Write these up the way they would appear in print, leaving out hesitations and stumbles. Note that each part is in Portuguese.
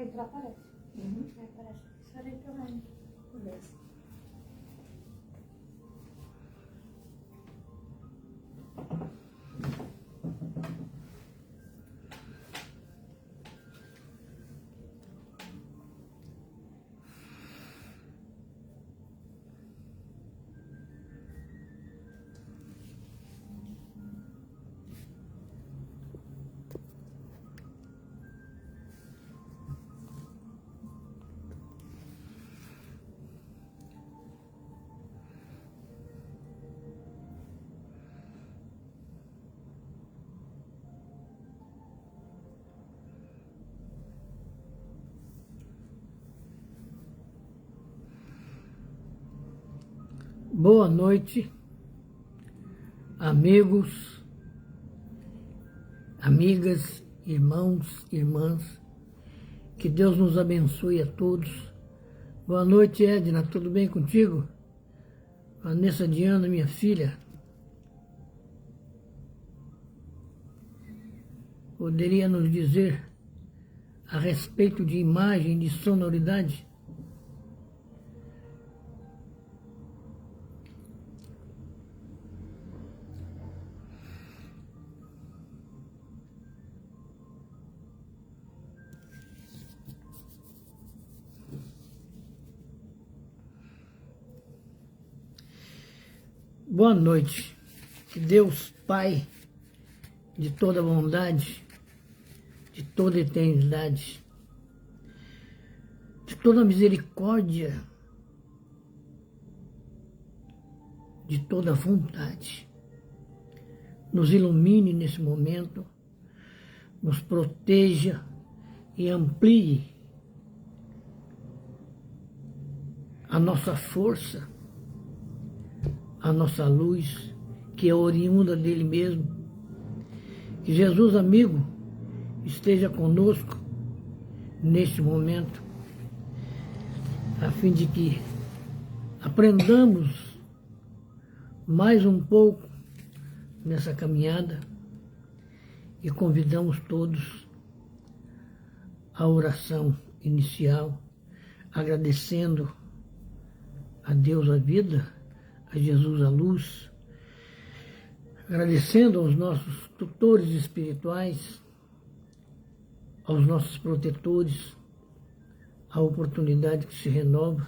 entrar, aparece. Aí aparece. Será que eu mando? Beleza. Boa noite, amigos, amigas, irmãos, irmãs. Que Deus nos abençoe a todos. Boa noite, Edna, tudo bem contigo? Vanessa Diana, minha filha. Poderia nos dizer a respeito de imagem, de sonoridade? Boa noite. Que Deus, Pai, de toda bondade, de toda eternidade, de toda misericórdia, de toda vontade, nos ilumine nesse momento, nos proteja e amplie a nossa força, a nossa luz, que é oriunda dele mesmo. Que Jesus, amigo, esteja conosco neste momento, a fim de que aprendamos mais um pouco nessa caminhada e convidamos todos à oração inicial, agradecendo a Deus a vida, a Jesus a luz, agradecendo aos nossos tutores espirituais, aos nossos protetores, a oportunidade que se renova.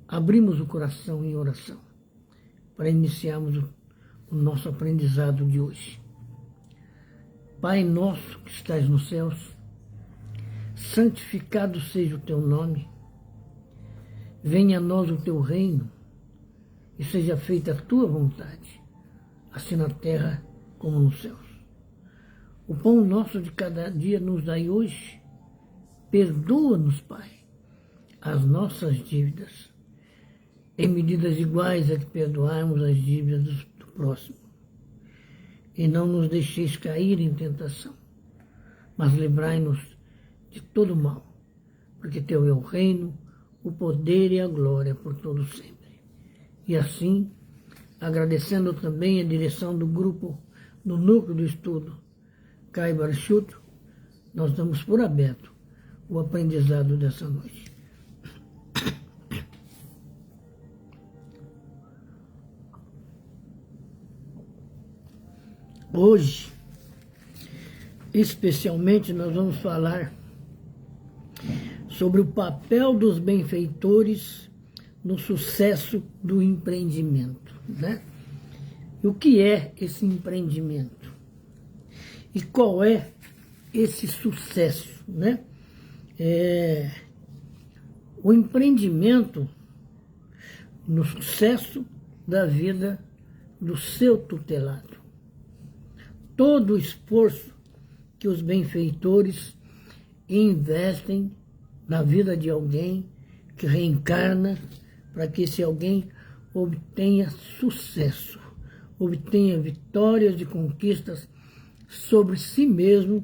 Abrimos o coração em oração para iniciarmos o nosso aprendizado de hoje. Pai nosso que estás nos céus, santificado seja o teu nome. Venha a nós o teu reino e seja feita a tua vontade, assim na terra como nos céus. O pão nosso de cada dia nos dai hoje. Perdoa-nos, Pai, as nossas dívidas, em medidas iguais a que perdoarmos as dívidas do próximo. E não nos deixeis cair em tentação, mas livrai-nos de todo mal, porque teu é o reino, o poder e a glória por todo sempre. E assim, agradecendo também a direção do grupo, do núcleo do estudo Cai Barchuto, nós damos por aberto o aprendizado dessa noite. Hoje, especialmente, nós vamos falar sobre o papel dos benfeitores no sucesso do empreendimento, né? E o que é esse empreendimento? E qual é esse sucesso, né? O empreendimento no sucesso da vida do seu tutelado. Todo o esforço que os benfeitores investem na vida de alguém que reencarna para que esse alguém obtenha sucesso, obtenha vitórias e conquistas sobre si mesmo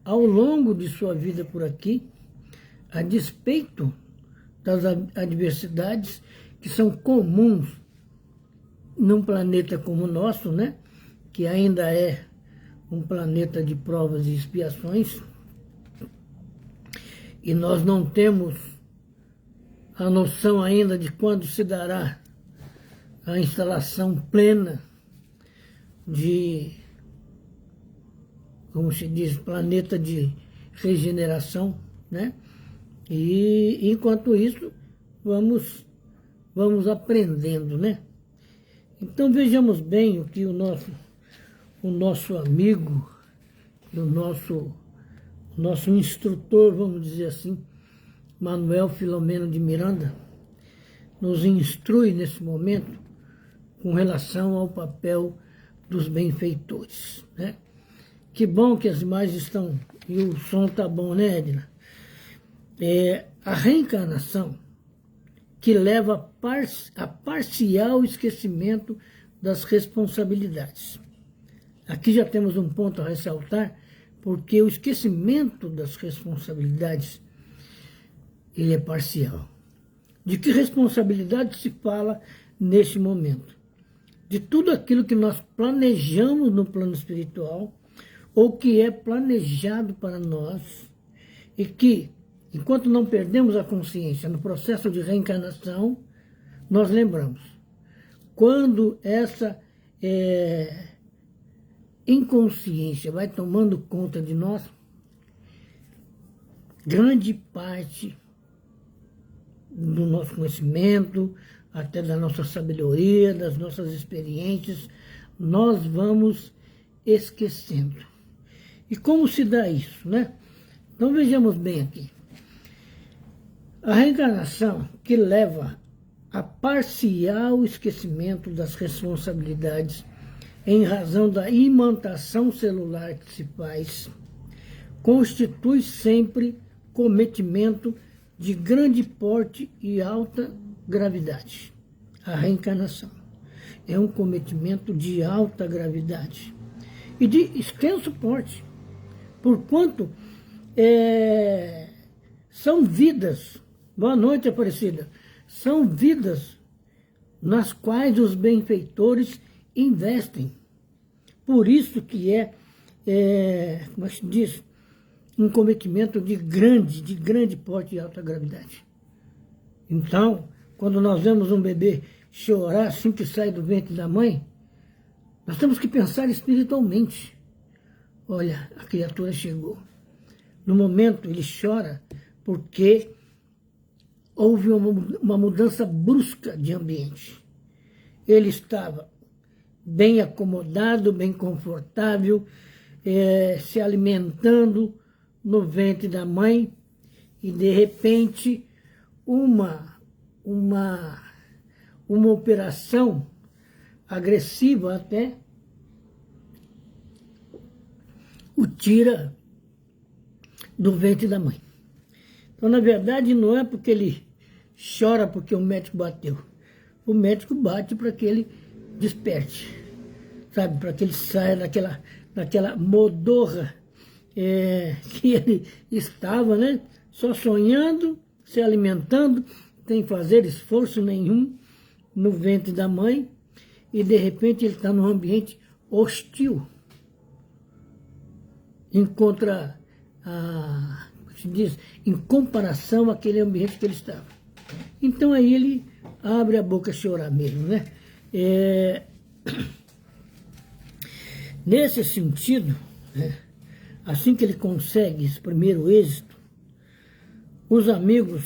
ao longo de sua vida por aqui, a despeito das adversidades que são comuns num planeta como o nosso, né? Que ainda é um planeta de provas e expiações, e nós não temos a noção ainda de quando se dará a instalação plena de, como se diz, planeta de regeneração, né? E enquanto isso, vamos aprendendo, né? Então vejamos bem o que o nosso amigo, o nosso instrutor, vamos dizer assim, Manuel Filomeno de Miranda, nos instrui nesse momento com relação ao papel dos benfeitores, né? Que bom que as imagens estão, e o som tá bom, né, Edna? A reencarnação que leva a parcial esquecimento das responsabilidades. Aqui já temos um ponto a ressaltar, porque o esquecimento das responsabilidades, ele é parcial. De que responsabilidade se fala neste momento? De tudo aquilo que nós planejamos no plano espiritual, ou que é planejado para nós, e que, enquanto não perdemos a consciência no processo de reencarnação, nós lembramos. Quando essa inconsciência vai tomando conta de nós, grande parte do nosso conhecimento, até da nossa sabedoria, das nossas experiências, nós vamos esquecendo. E como se dá isso, né? Então vejamos bem aqui. A reencarnação que leva a parcial esquecimento das responsabilidades em razão da imantação celular que se faz, constitui sempre cometimento de grande porte e alta gravidade. A reencarnação é um cometimento de alta gravidade e de extenso porte, porquanto são vidas, boa noite, Aparecida, são vidas nas quais os benfeitores investem. Por isso que como se diz, um cometimento de grande porte e alta gravidade. Então, quando nós vemos um bebê chorar assim que sai do ventre da mãe, nós temos que pensar espiritualmente. Olha, a criatura chegou. No momento ele chora porque houve uma mudança brusca de ambiente. Ele estava bem acomodado, bem confortável, se alimentando no ventre da mãe, e de repente uma operação agressiva até o tira do ventre da mãe. Então, na verdade, não é porque ele chora porque o médico bateu. O médico bate para que ele desperte, sabe? Para que ele saia daquela modorra que ele estava, né? Só sonhando, se alimentando, sem fazer esforço nenhum no ventre da mãe, e de repente ele está num ambiente hostil. Se diz, em comparação àquele ambiente que ele estava. Então aí ele abre a boca a chorar mesmo, né? Nesse sentido, né, assim que ele consegue esse primeiro êxito, os amigos,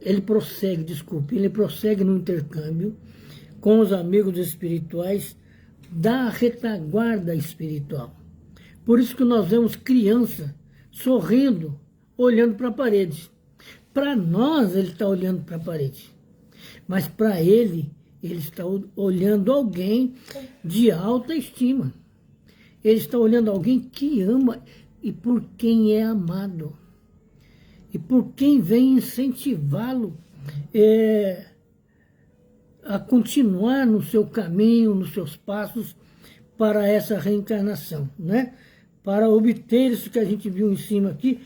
ele prossegue no intercâmbio com os amigos espirituais da retaguarda espiritual. Por isso que nós vemos criança sorrindo, olhando para a parede. Para nós, ele está olhando para a parede. Mas para ele está olhando alguém de alta estima. Ele está olhando alguém que ama e por quem é amado. E por quem vem incentivá-lo a continuar no seu caminho, nos seus passos para essa reencarnação, né? Para obter isso que a gente viu em cima aqui,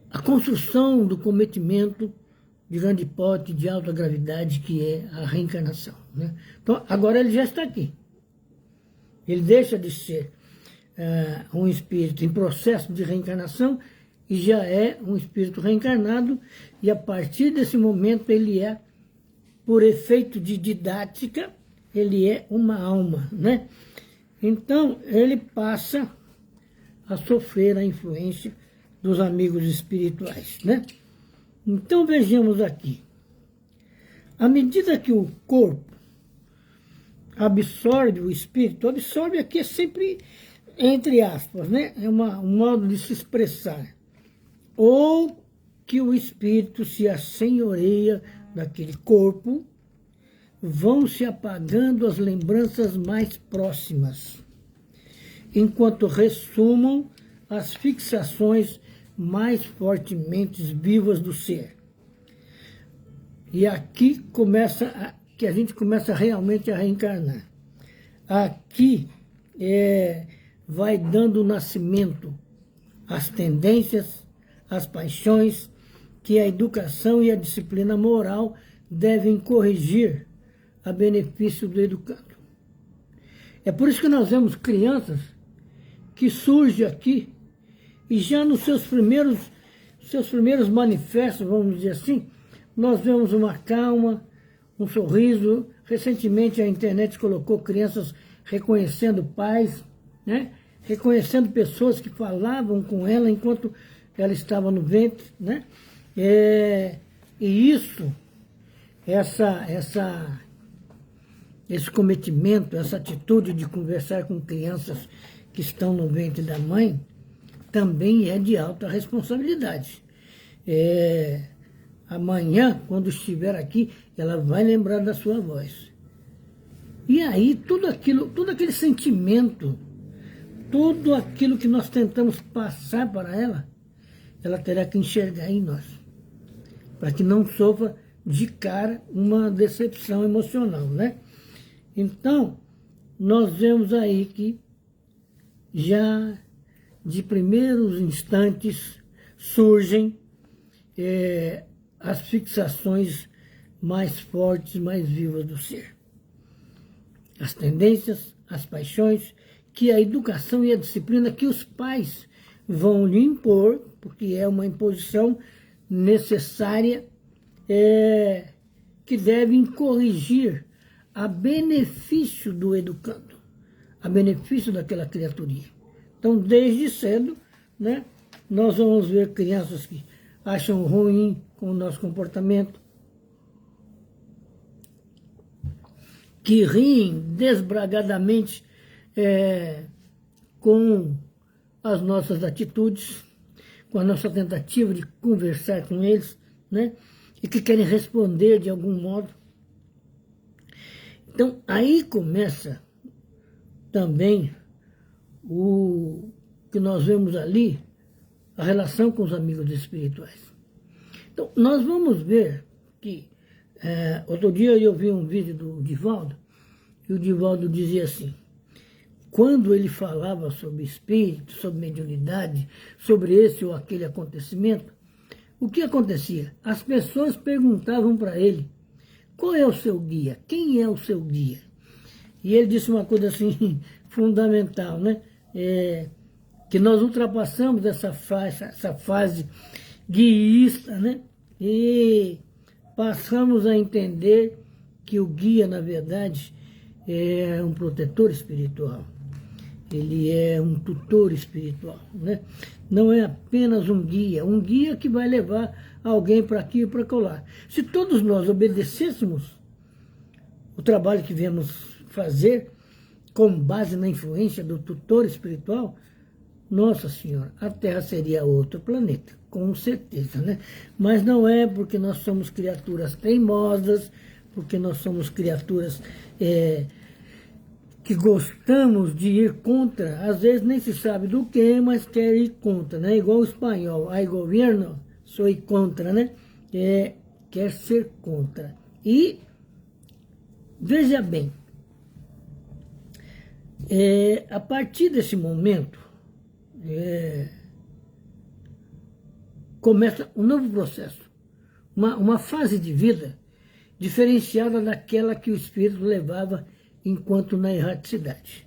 a construção do cometimento de grande porte, de alta gravidade, que é a reencarnação, né? Então, agora ele já está aqui. Ele deixa de ser um espírito em processo de reencarnação e já é um espírito reencarnado, e a partir desse momento ele é, por efeito de didática, ele é uma alma, né? Então, ele passa a sofrer a influência dos amigos espirituais, né? Então, vejamos aqui. À medida que o corpo absorve o espírito, absorve aqui é sempre entre aspas, né? É um modo de se expressar. Ou que o espírito se assenhoreia daquele corpo, vão se apagando as lembranças mais próximas, enquanto ressumam as fixações mais fortemente vivas do ser. E aqui que a gente começa realmente a reencarnar. Aqui vai dando nascimento às tendências, às paixões que a educação e a disciplina moral devem corrigir a benefício do educando. É por isso que nós vemos crianças que surgem aqui e já nos seus primeiros manifestos, vamos dizer assim, nós vemos uma calma, um sorriso. Recentemente a internet colocou crianças reconhecendo pais, né? Reconhecendo pessoas que falavam com ela enquanto ela estava no ventre, né? E isso, esse cometimento, essa atitude de conversar com crianças que estão no ventre da mãe, também é de alta responsabilidade. Amanhã, quando estiver aqui, ela vai lembrar da sua voz. E aí, tudo aquele sentimento, tudo aquilo que nós tentamos passar para ela, ela terá que enxergar em nós, para que não sofra de cara uma decepção emocional, né? Então, nós vemos aí que já de primeiros instantes surgem as fixações mais fortes, mais vivas do ser. As tendências, as paixões, que a educação e a disciplina que os pais vão lhe impor, porque é uma imposição necessária, que devem corrigir a benefício do educando, a benefício daquela criaturinha. Então, desde cedo, né, nós vamos ver crianças que acham ruim com o nosso comportamento, que riem desbragadamente com as nossas atitudes, com a nossa tentativa de conversar com eles, né, e que querem responder de algum modo. Então, aí começa também o que nós vemos ali, a relação com os amigos espirituais. Então, nós vamos ver que, outro dia eu vi um vídeo do Divaldo, e o Divaldo dizia assim, quando ele falava sobre espírito, sobre mediunidade, sobre esse ou aquele acontecimento, o que acontecia? As pessoas perguntavam para ele, qual é o seu guia? Quem é o seu guia? E ele disse uma coisa assim, fundamental, né? Que nós ultrapassamos essa fase guiísta, né? E passamos a entender que o guia, na verdade, é um protetor espiritual. Ele é um tutor espiritual, né? Não é apenas um guia que vai levar alguém para aqui e para colar. Se todos nós obedecêssemos o trabalho que viemos fazer com base na influência do tutor espiritual, Nossa Senhora, a Terra seria outro planeta, com certeza, né? Mas não é porque nós somos criaturas teimosas, porque nós somos criaturas que gostamos de ir contra, às vezes nem se sabe do que, mas quer ir contra, né? Igual o espanhol, ai governo, sou contra, né? Quer ser contra. E, veja bem, a partir desse momento, começa um novo processo. uma fase de vida diferenciada daquela que o espírito levava enquanto na erraticidade,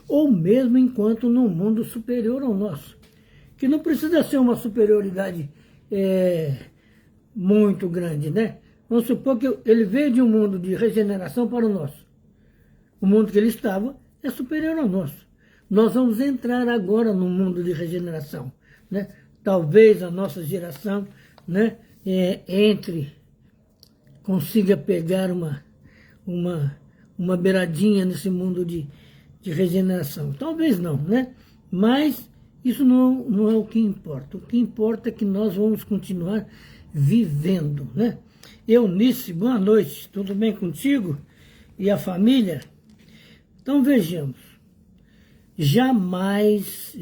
ou mesmo enquanto num mundo superior ao nosso, que não precisa ser uma superioridade muito grande, né? Vamos supor que ele veio de um mundo de regeneração para o nosso. O mundo que ele estava é superior ao nosso. Nós vamos entrar agora no mundo de regeneração, né? Talvez a nossa geração, né, consiga pegar uma beiradinha nesse mundo de regeneração. Talvez não, né? Mas isso não é o que importa. O que importa é que nós vamos continuar vivendo, né? Eunice, boa noite. Tudo bem contigo? E a família? Então vejamos. Jamais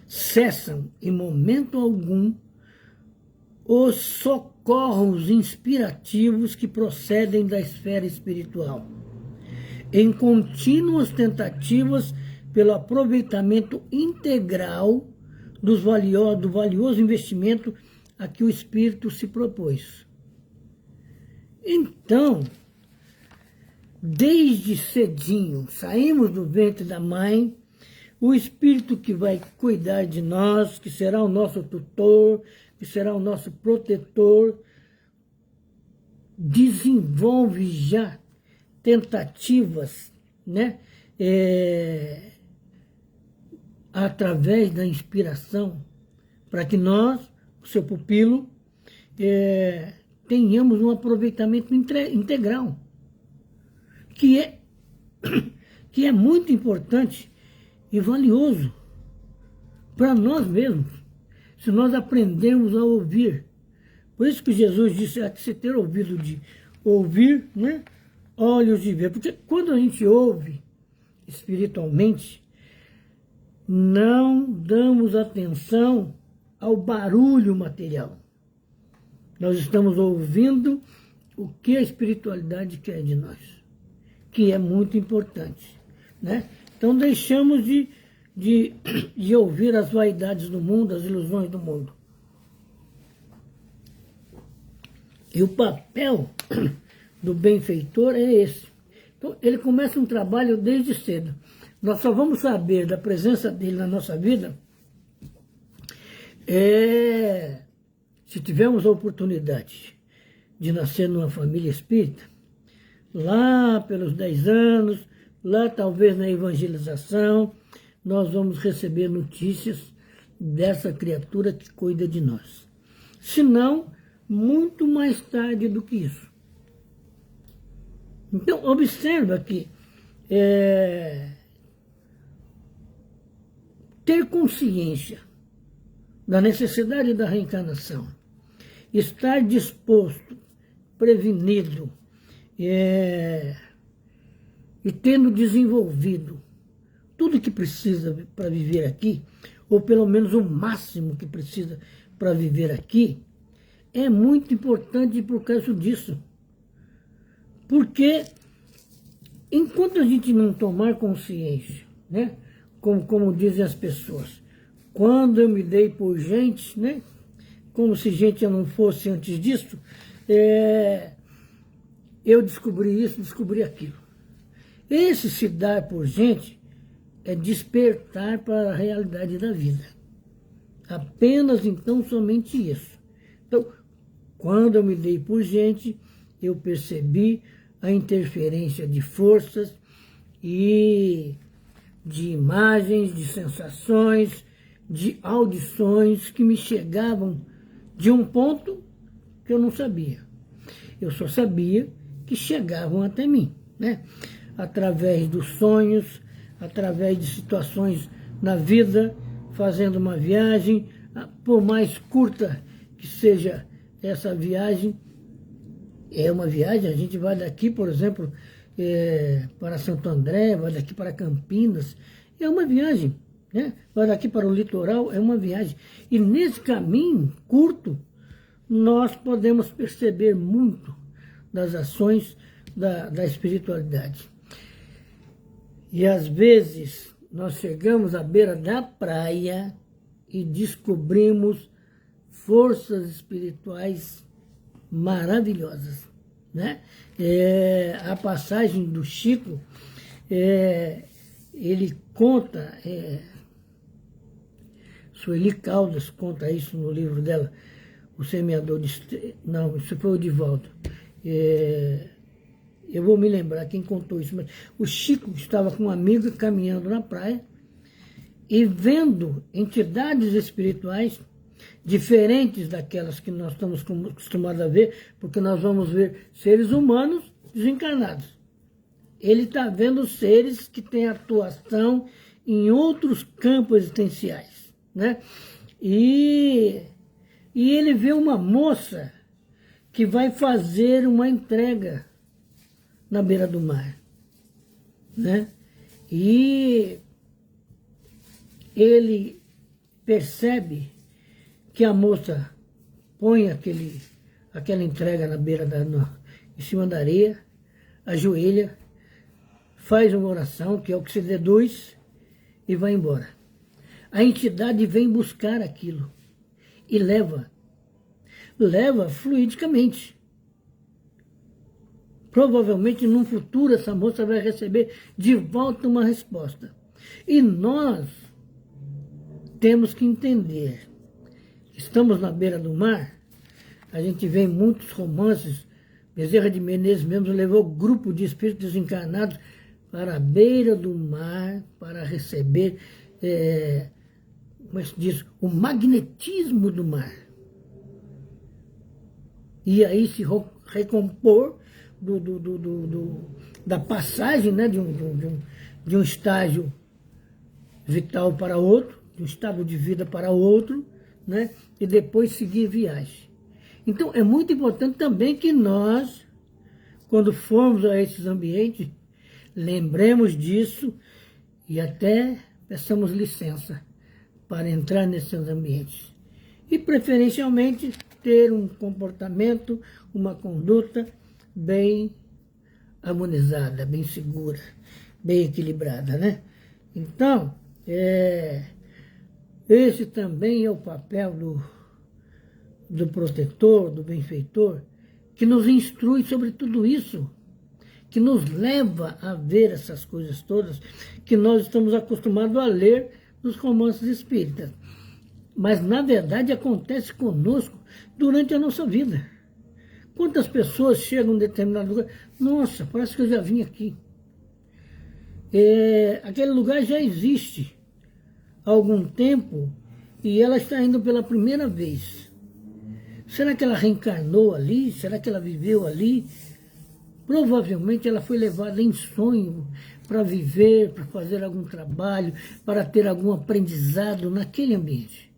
cessam em momento algum os socorros inspirativos que procedem da esfera espiritual, em contínuas tentativas pelo aproveitamento integral do valioso investimento a que o espírito se propôs. Então, desde cedinho, saímos do ventre da mãe, o espírito que vai cuidar de nós, que será o nosso tutor, que será o nosso protetor, desenvolve já tentativas, né, através da inspiração, para que nós, o seu pupilo, tenhamos um aproveitamento integral, que é muito importante e valioso para nós mesmos, se nós aprendermos a ouvir. Por isso que Jesus disse, há que se ter ouvido de ouvir, né, olhos de ver. Porque quando a gente ouve espiritualmente, não damos atenção ao barulho material. Nós estamos ouvindo o que a espiritualidade quer de nós, que é muito importante, né? Então deixamos de ouvir as vaidades do mundo, as ilusões do mundo. E o papel do benfeitor é esse. Então ele começa um trabalho desde cedo. Nós só vamos saber da presença dele na nossa vida se tivermos a oportunidade de nascer numa família espírita, lá pelos 10 anos, lá talvez na evangelização, nós vamos receber notícias dessa criatura que cuida de nós. Se não, muito mais tarde do que isso. Então, observa que ter consciência da necessidade da reencarnação, estar disposto, prevenido, e tendo desenvolvido tudo que precisa para viver aqui, ou pelo menos o máximo que precisa para viver aqui, é muito importante por causa disso. Porque enquanto a gente não tomar consciência, né, como dizem as pessoas, quando eu me dei por gente, né, como se gente eu não fosse antes disso, eu descobri isso, descobri aquilo. Esse se dar por gente é despertar para a realidade da vida. Apenas então, somente isso. Então, quando eu me dei por gente, eu percebi a interferência de forças e de imagens, de sensações, de audições que me chegavam de um ponto que eu não sabia. Eu só sabia que chegavam até mim, né? Através dos sonhos, através de situações na vida, fazendo uma viagem, por mais curta que seja essa viagem, é uma viagem, a gente vai daqui, por exemplo, para Santo André, vai daqui para Campinas, é uma viagem, né? Vai daqui para o litoral, é uma viagem. E nesse caminho curto, nós podemos perceber muito das ações da espiritualidade. E às vezes nós chegamos à beira da praia e descobrimos forças espirituais maravilhosas, né? A passagem do Chico, ele conta, Sueli Caldas conta isso no livro dela, O Semeador de... Não, isso foi o Divaldo. Eu vou me lembrar quem contou isso, mas o Chico estava com um amigo caminhando na praia e vendo entidades espirituais diferentes daquelas que nós estamos acostumados a ver, porque nós vamos ver seres humanos desencarnados. Ele está vendo seres que têm atuação em outros campos existenciais, né? E ele vê uma moça que vai fazer uma entrega na beira do mar, né? E ele percebe que a moça põe aquela entrega na beira em cima da areia, ajoelha, faz uma oração, que é o que se deduz, e vai embora. A entidade vem buscar aquilo e leva fluidicamente. Provavelmente, num futuro, essa moça vai receber de volta uma resposta. E nós temos que entender. Estamos na beira do mar, a gente vê muitos romances. Bezerra de Menezes mesmo levou grupo de espíritos desencarnados para a beira do mar para receber, como é que se diz, o magnetismo do mar. E aí se recompor da passagem, né, de um estágio vital para outro, de um estado de vida para outro, né, e depois seguir viagem. Então, é muito importante também que nós, quando formos a esses ambientes, lembremos disso e até peçamos licença para entrar nesses ambientes. E, preferencialmente, ter um comportamento, uma conduta bem harmonizada, bem segura, bem equilibrada, né? Então, esse também é o papel do protetor, do benfeitor, que nos instrui sobre tudo isso, que nos leva a ver essas coisas todas que nós estamos acostumados a ler nos romances espíritas. Mas, na verdade, acontece conosco durante a nossa vida. Quantas pessoas chegam em um determinado lugar? Nossa, parece que eu já vim aqui. Aquele lugar já existe há algum tempo e ela está indo pela primeira vez. Será que ela reencarnou ali? Será que ela viveu ali? Provavelmente ela foi levada em sonho para viver, para fazer algum trabalho, para ter algum aprendizado naquele ambiente.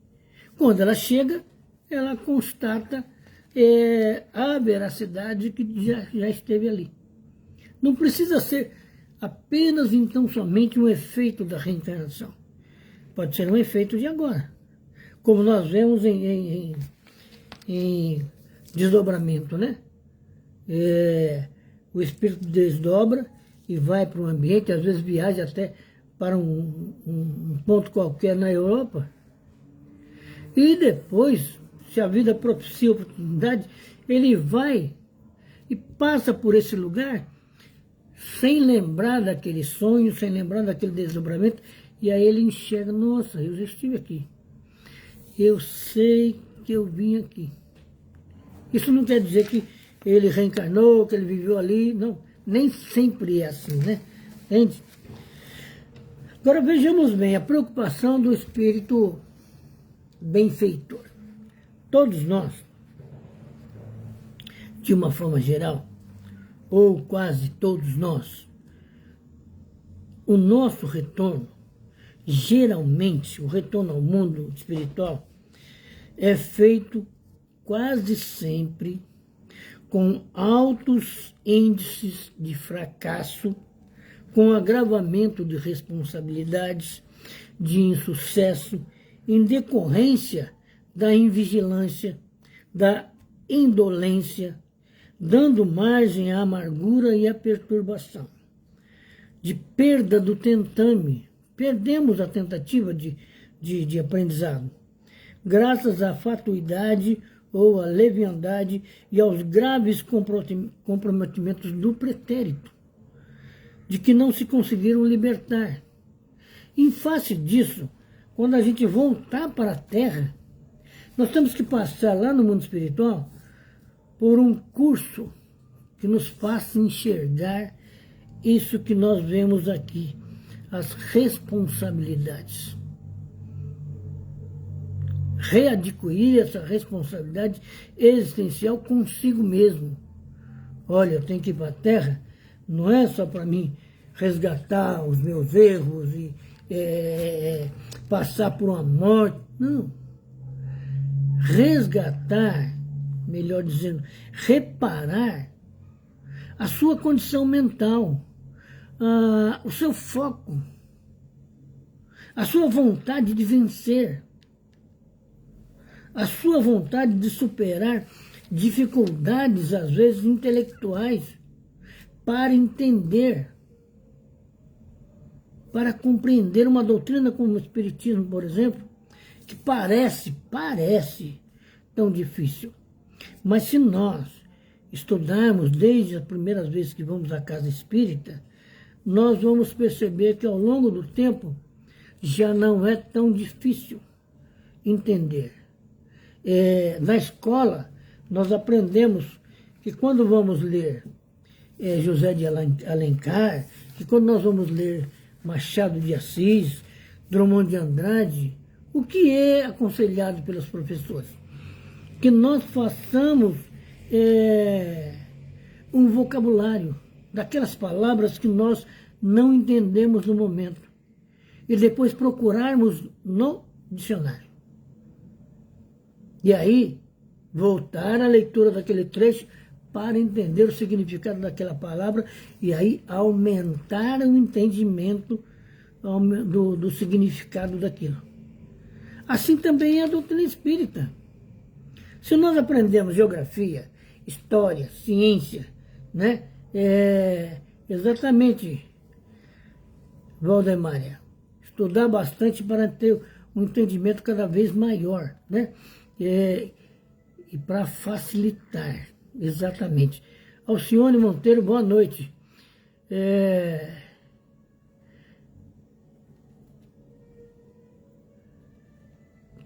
Quando ela chega, ela constata a veracidade que já esteve ali. Não precisa ser apenas, então, somente um efeito da reencarnação. Pode ser um efeito de agora. Como nós vemos em desdobramento, né? O espírito desdobra e vai para um ambiente, às vezes viaja até para um ponto qualquer na Europa. E depois, se a vida propicia a oportunidade, ele vai e passa por esse lugar sem lembrar daquele sonho, sem lembrar daquele desdobramento, e aí ele enxerga, nossa, eu já estive aqui. Eu sei que eu vim aqui. Isso não quer dizer que ele reencarnou, que ele viveu ali, não. Nem sempre é assim, né? Entende? Agora vejamos bem a preocupação do espírito benfeitor. Todos nós, de uma forma geral, ou quase todos nós, o nosso retorno, geralmente, o retorno ao mundo espiritual, é feito quase sempre com altos índices de fracasso, com agravamento de responsabilidades, de insucesso, em decorrência da invigilância, da indolência, dando margem à amargura e à perturbação, de perda do tentame. Perdemos a tentativa de aprendizado. graças à fatuidade ou à leviandade e aos graves comprometimentos do pretérito, de que não se conseguiram libertar. Em face disso, quando a gente voltar para a Terra, nós temos que passar lá no mundo espiritual por um curso que nos faça enxergar isso que nós vemos aqui, as responsabilidades. Readquirir essa responsabilidade existencial consigo mesmo. Olha, eu tenho que ir para a Terra, não é só para mim resgatar os meus erros e passar por uma morte, não. Resgatar, melhor dizendo, reparar a sua condição mental, o seu foco, a sua vontade de vencer, a sua vontade de superar dificuldades, às vezes intelectuais, para entender, para compreender uma doutrina como o Espiritismo, por exemplo, que parece tão difícil. Mas se nós estudarmos desde as primeiras vezes que vamos à casa espírita, nós vamos perceber que ao longo do tempo já não é tão difícil entender. Na escola, nós aprendemos que quando vamos ler José de Alencar, que quando nós vamos ler Machado de Assis, Drummond de Andrade, o que é aconselhado pelos professores? Que nós façamos um vocabulário daquelas palavras que nós não entendemos no momento e depois procurarmos no dicionário. E aí, voltar à leitura daquele trecho para entender o significado daquela palavra e aí aumentar o entendimento do significado daquilo. Assim também é a doutrina espírita. Se nós aprendemos geografia, história, ciência, né? Exatamente, Valdemária, estudar bastante para ter um entendimento cada vez maior, né? E para facilitar, exatamente. Alcione Monteiro, boa noite.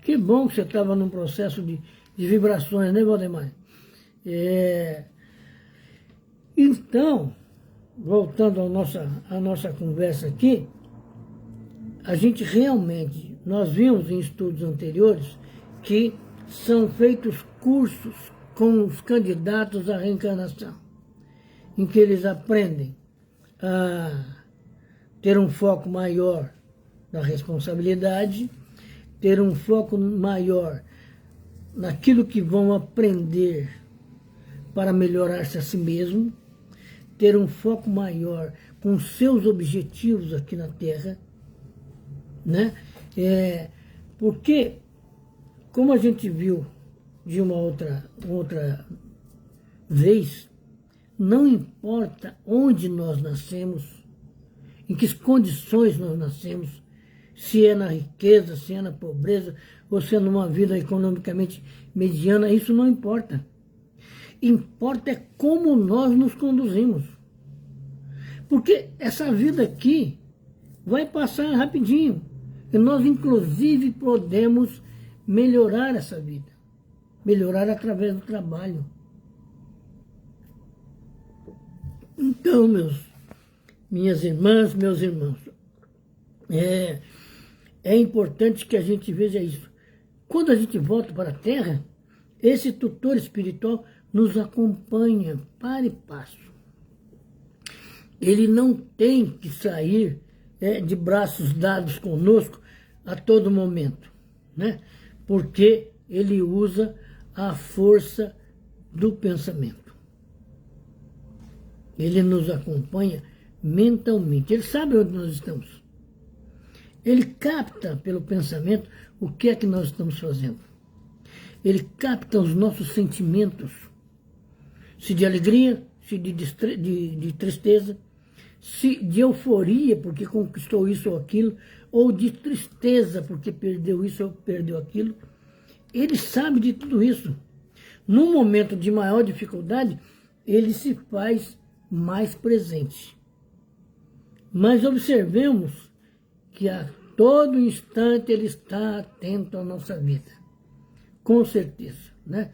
Que bom que você estava num processo de vibrações, né, Valdemar? Então, voltando à nossa conversa aqui, a gente realmente, nós vimos em estudos anteriores que são feitos cursos com os candidatos à reencarnação, em que eles aprendem a ter um foco maior na responsabilidade, ter um foco maior naquilo que vão aprender para melhorar-se a si mesmo, ter um foco maior com seus objetivos aqui na Terra, né? Porque, como a gente viu de uma outra vez, não importa onde nós nascemos, em que condições nós nascemos, se é na riqueza, se é na pobreza, ou se é numa vida economicamente mediana, isso não importa. Importa é como nós nos conduzimos. Porque essa vida aqui vai passar rapidinho. E nós, inclusive, podemos melhorar essa vida. Melhorar através do trabalho. Então, minhas irmãs, meus irmãos, é importante que a gente veja isso. Quando a gente volta para a Terra, esse tutor espiritual nos acompanha para e passo. Ele não tem que sair de braços dados conosco a todo momento, né? Porque ele usa a força do pensamento. Ele nos acompanha mentalmente. Ele sabe onde nós estamos. Ele capta pelo pensamento o que é que nós estamos fazendo. Ele capta os nossos sentimentos, se de alegria, se de tristeza, se de euforia porque conquistou isso ou aquilo, ou de tristeza porque perdeu isso ou perdeu aquilo. ele sabe de tudo isso. No momento de maior dificuldade, ele se faz mais presente. Mas observemos que a todo instante ele está atento à nossa vida. Com certeza, né?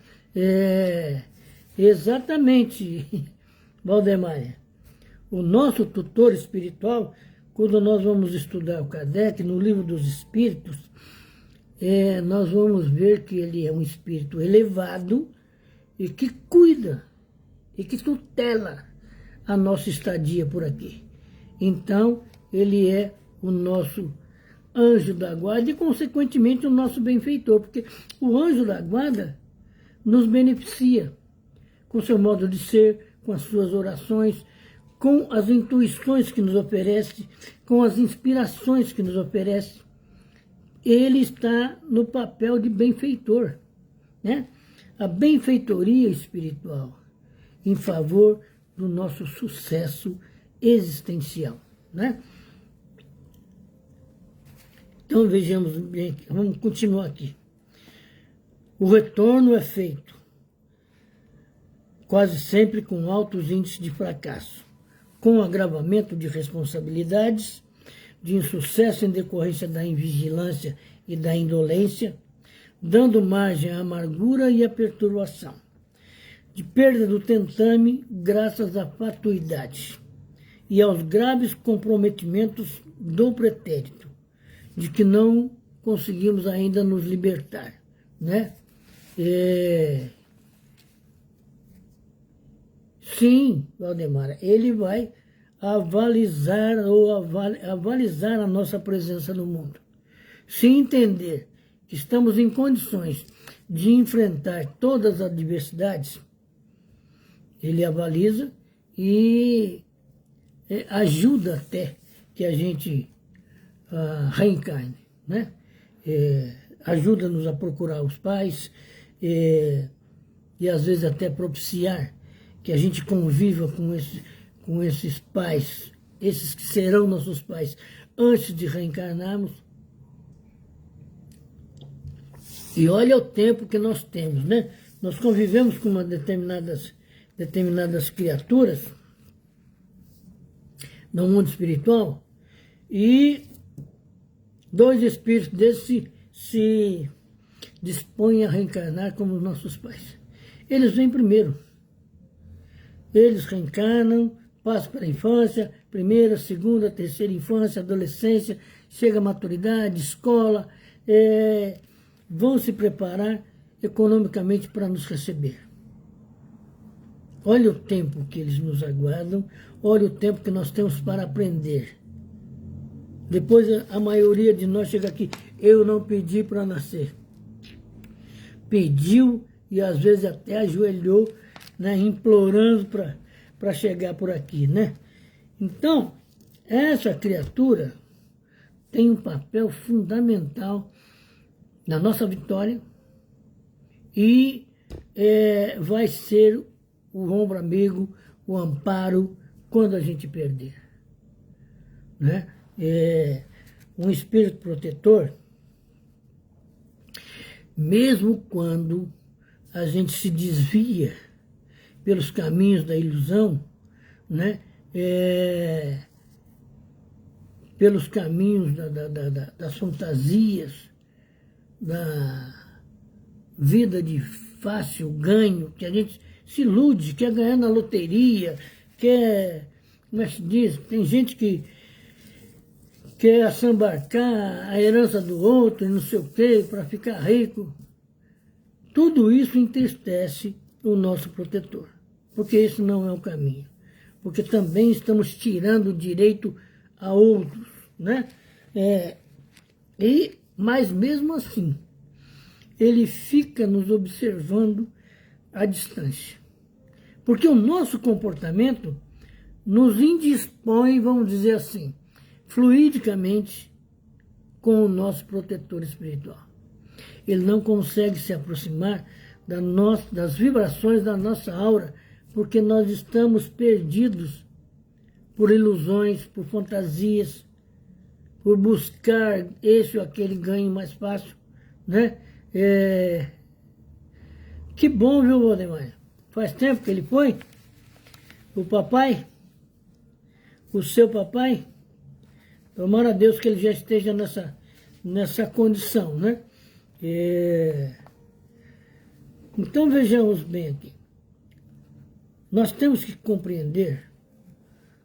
Exatamente, Valdemar. O nosso tutor espiritual, quando nós vamos estudar o Kardec, no Livro dos Espíritos, nós vamos ver que ele é um espírito elevado e que cuida e que tutela a nossa estadia por aqui. Então, ele é o nosso anjo da guarda e, consequentemente, o nosso benfeitor, porque o anjo da guarda nos beneficia com seu modo de ser, com as suas orações, com as intuições que nos oferece, com as inspirações que nos oferece. Ele está no papel de benfeitor, né? A benfeitoria espiritual em favor do nosso sucesso existencial, né? Então vejamos bem, vamos continuar aqui. O retorno é feito quase sempre com altos índices de fracasso, com agravamento de responsabilidades, de insucesso em decorrência da invigilância e da indolência, dando margem à amargura e à perturbação, de perda do tentame graças à fatuidade e aos graves comprometimentos do pretérito, de que não conseguimos ainda nos libertar, né? Sim, Valdemar, ele vai avalizar a nossa presença no mundo. Se entender que estamos em condições de enfrentar todas as adversidades, ele avaliza e ajuda até que a gente reencarne, né? Ajuda-nos a procurar os pais e às vezes até propiciar que a gente conviva com esses pais, esses que serão nossos pais, antes de reencarnarmos. E olha o tempo que nós temos, né? Nós convivemos com determinadas criaturas no mundo espiritual e 2 espíritos desses se dispõem a reencarnar como os nossos pais. Eles vêm primeiro. Eles reencarnam, passam pela infância, primeira, segunda, terceira infância, adolescência, chega a maturidade, escola, vão se preparar economicamente para nos receber. Olha o tempo que eles nos aguardam, olha o tempo que nós temos para aprender. Depois a maioria de nós chega aqui, eu não pedi para nascer. Pediu e às vezes até ajoelhou, né, implorando para chegar por aqui, né? Então, essa criatura tem um papel fundamental na nossa vitória e vai ser o ombro amigo, o amparo quando a gente perder, né? Um espírito protetor, mesmo quando a gente se desvia pelos caminhos da ilusão, né? Pelos caminhos das fantasias, da vida de fácil ganho, que a gente se ilude, quer ganhar na loteria, quer, como é que se diz, tem gente que quer assambarcar a herança do outro e não sei o quê, para ficar rico. Tudo isso entristece o nosso protetor, porque esse não é o caminho. Porque também estamos tirando o direito a outros, né? Mas mesmo assim, ele fica nos observando à distância. Porque o nosso comportamento nos indispõe, vamos dizer assim, fluidicamente com o nosso protetor espiritual. Ele não consegue se aproximar das vibrações da nossa aura, porque nós estamos perdidos por ilusões, por fantasias, por buscar esse ou aquele ganho mais fácil, né? Que bom, viu, Valdemar? Faz tempo que ele foi? O papai? O seu papai? Tomara a Deus que ele já esteja nessa condição, né? Então vejamos bem aqui. Nós temos que compreender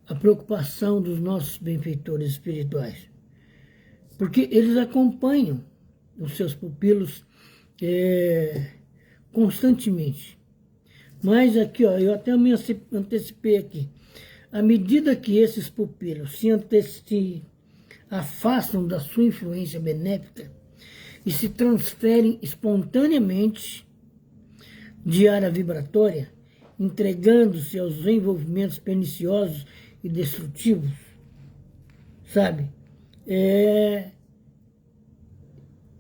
a preocupação dos nossos benfeitores espirituais, porque eles acompanham os seus pupilos constantemente. Mas aqui, ó, eu até me antecipei aqui. À medida que esses pupilos se afastam da sua influência benéfica e se transferem espontaneamente de área vibratória, entregando-se aos envolvimentos perniciosos e destrutivos, sabe?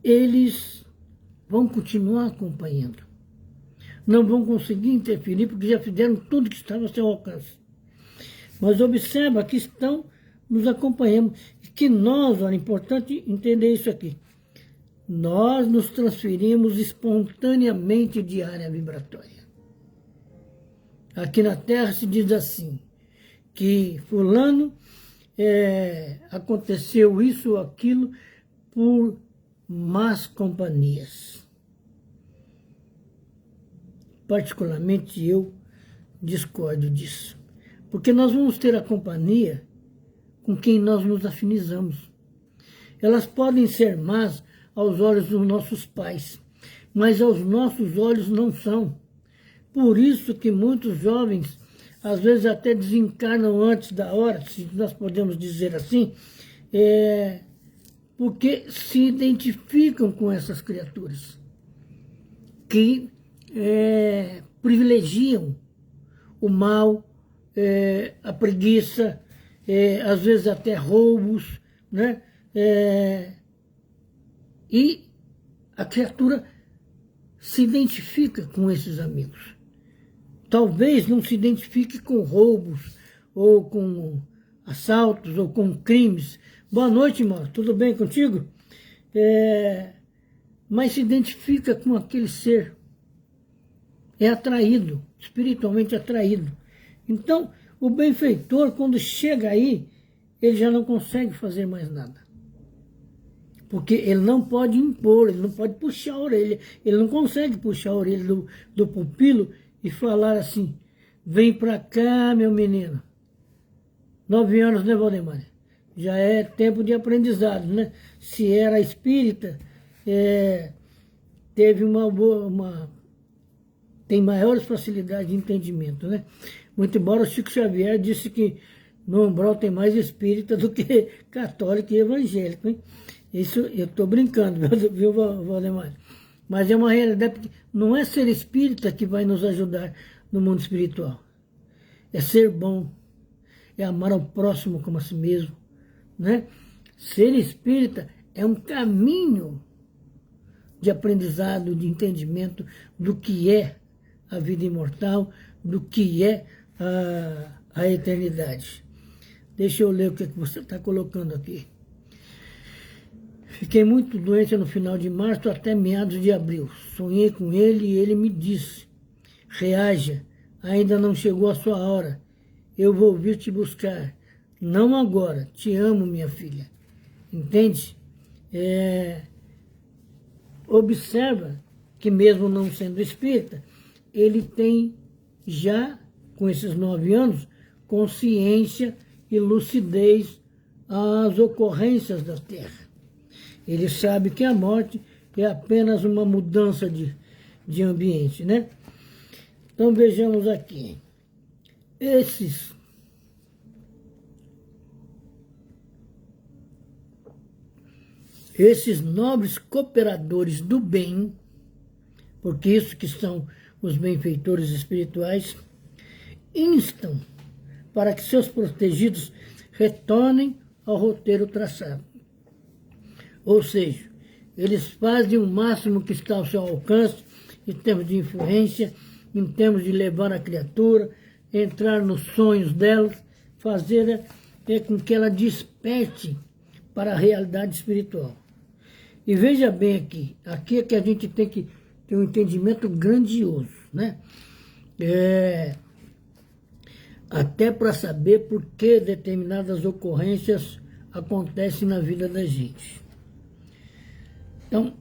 Eles vão continuar acompanhando. Não vão conseguir interferir porque já fizeram tudo que estava ao seu alcance. Mas observa que estão nos acompanhando. Que nós, olha, é importante entender isso aqui. Nós nos transferimos espontaneamente de área vibratória. Aqui na Terra se diz assim, que fulano aconteceu isso ou aquilo por más companhias. Particularmente eu discordo disso. Porque nós vamos ter a companhia com quem nós nos afinizamos. Elas podem ser más aos olhos dos nossos pais, mas aos nossos olhos não são. Por isso que muitos jovens, às vezes até desencarnam antes da hora, se nós podemos dizer assim, porque se identificam com essas criaturas, que privilegiam o mal, a preguiça, às vezes até roubos, né? E a criatura se identifica com esses amigos. Talvez não se identifique com roubos, ou com assaltos, ou com crimes. Boa noite, irmão. Tudo bem contigo? Mas se identifica com aquele ser. É atraído, espiritualmente atraído. Então, o benfeitor, quando chega aí, ele já não consegue fazer mais nada. Porque ele não pode impor, ele não pode puxar a orelha. Ele não consegue puxar a orelha do pupilo e falar assim, vem pra cá, meu menino. 9 anos, né, Valdemar? Já é tempo de aprendizado, né? Se era espírita, teve tem maiores facilidades de entendimento, né? Muito embora o Chico Xavier disse que no umbral tem mais espírita do que católico e evangélico, hein? Isso eu estou brincando, viu, Valdemar? Mas é uma realidade, porque não é ser espírita que vai nos ajudar no mundo espiritual. É ser bom, é amar ao próximo como a si mesmo, né? Ser espírita é um caminho de aprendizado, de entendimento do que é a vida imortal, do que é a eternidade. Deixa eu ler o que você está colocando aqui. Fiquei muito doente no final de março até meados de abril. Sonhei com ele e ele me disse, reaja, ainda não chegou a sua hora. Eu vou vir te buscar. Não agora, te amo, minha filha. Entende? Observa que mesmo não sendo espírita, ele tem já, com esses 9 anos, consciência e lucidez às ocorrências da Terra. Ele sabe que a morte é apenas uma mudança de ambiente, né? Então vejamos aqui. Esses nobres cooperadores do bem, porque isso que são os benfeitores espirituais, instam para que seus protegidos retornem ao roteiro traçado. Ou seja, eles fazem o máximo que está ao seu alcance em termos de influência, em termos de levar a criatura, entrar nos sonhos dela, fazer com que ela desperte para a realidade espiritual. E veja bem aqui é que a gente tem que ter um entendimento grandioso, né? Até para saber por que determinadas ocorrências acontecem na vida da gente. Então,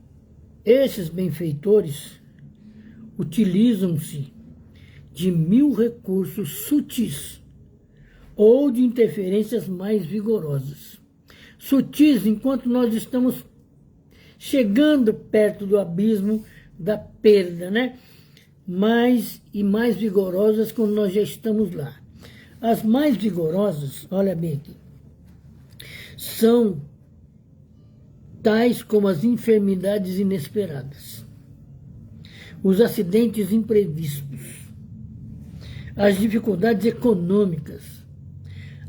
esses benfeitores utilizam-se de 1000 recursos sutis ou de interferências mais vigorosas. Sutis enquanto nós estamos chegando perto do abismo da perda, né? Mais e mais vigorosas quando nós já estamos lá. As mais vigorosas, olha bem aqui, são tais como as enfermidades inesperadas, os acidentes imprevistos, as dificuldades econômicas,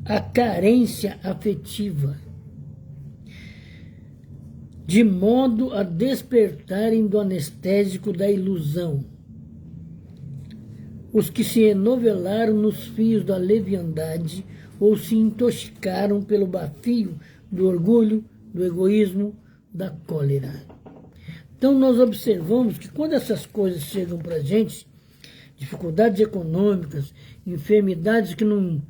a carência afetiva, de modo a despertarem do anestésico da ilusão, os que se enovelaram nos fios da leviandade ou se intoxicaram pelo bafio do orgulho, do egoísmo, da cólera. Então nós observamos que quando essas coisas chegam para a gente, dificuldades econômicas, enfermidades que não